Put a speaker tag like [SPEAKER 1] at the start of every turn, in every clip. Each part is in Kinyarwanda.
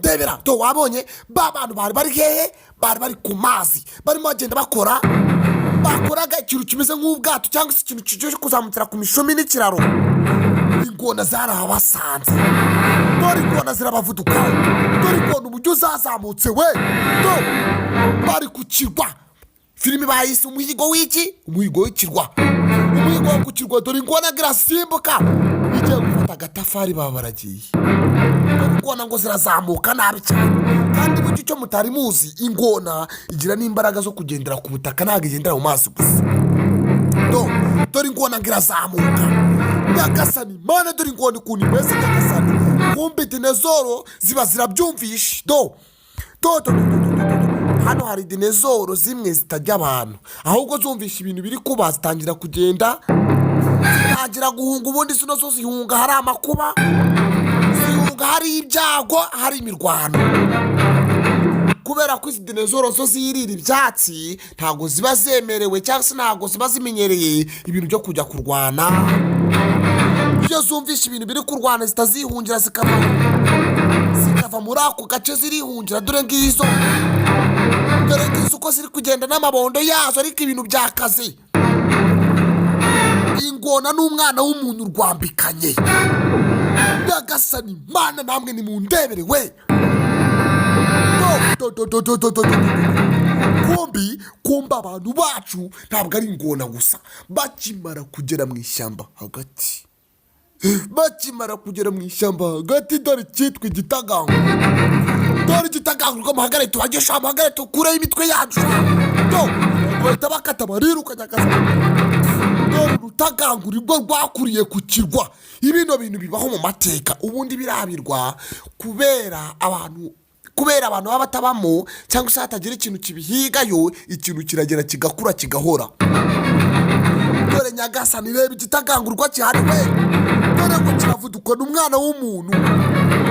[SPEAKER 1] debera wabonye ba bantu bari hehe bari ku mazi barimo bagenda bakoraga ikintu kimeze nk'ubwato cyangwa se ikintu cyo kuzamukira ku mishumi n'ikiraro. Ingona zarabasanze, dore ingona zirabavudukaho, dore ingona uburyo zazamutse we bari ku kirwa. Filime bayise umuhigo w'iki? Umuhigo w'ikirwa. Umuhigo wo ku kirwa, dore ingona zirasimbuka igiye gufata agatafari baba baragiye. Ingona ngo zirazamuka nabi cyane, kandi buryo icyo mutari muzi, ingona igira n'imbaraga zo kugendera ku butaka, ntabwo igendera mu mazi gusa. Dore ingona irazamuka. Nyagasani mana, dore ingona ukuntu imeze Nyagasani. Kumbe dinezoro ziba zirabyumvishe. Hano hari dinezoro zimwe zitajya abantu, ahubwo zumvisha ibintu biri kuba zitangira kugenda, zitangira guhunga. Ubundi zino zo zihunga hari amakuba, zihunga hari ibyago, hari imirwano. Kubera ko izi dinezoro zo zirira ibyatsi, ntabwo ziba zemerewe cyangwa se ntabwo ziba zimenyereye ibintu byo kujya kurwana. Iyo zumvisha ibintu biri kurwana zitazihungira, zikava muri ako gace zirihungira. Dore ngizo uko ziri kugenda n'amabondo yazo, ariko ibintu byakaze. Ingona n'umwana w'umuntu urwambikanye. Nyagasani mana, namwe ni mu ndebere we. Kumba abantu bacu ntabwo ari ingona gusa. Bakimara kugera mu ishyamba hagati, dore cyitwa igitagangu. Dore igitagangu rwo muhagare tuhagesha, muhagare tukureho imitwe yacu. Bahita bakata bariruka Nyagasani. Dore urutagangu rwo rwakuriye ku kirwa. Ibino bintu bibaho mu mateka, ubundi birabirwa kubera abantu baba batabamo, cyangwa se hatagira ikintu kibihigayo, ikintu kiragera kigakura kigahora. Dore Nyagasani, reba igitagangu rwo kihari we. Dore ngo kiravuduka n'umwana w'umuntu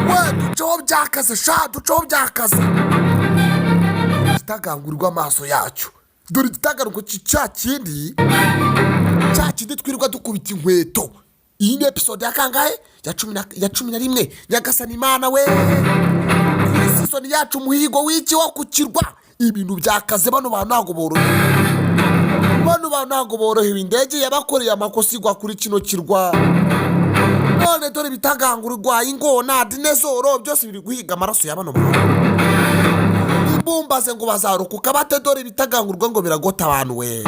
[SPEAKER 1] we. Duceho byakaze. Igitagangu rw'amaso yacyo. Dore igitagangu cya kindi twirirwa dukubita inkweto. Iyi ni episode ya kangahe? Ya 11. Nyagasani Imana we, season yacu umuhigo w'iki wo ku kirwa. Ibintu byakaze, bano bantu ntabwo borohewe. Indege yabakoreye amakosa igwa kuri kino kirwa. None dore ibitagangu rwaye, ingona, dinezoro byose biri guhiga amaraso ya bano bantu. Ibumbaze ngo bazarokoka bate? Dore ibitagangu ngo biragota abantu we.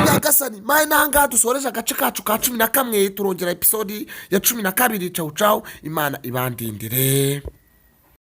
[SPEAKER 1] Nyagasani maye, nanga dusoreje agace kacu ka 11, turongera episode ya 12. Ciao Imana ibandindire.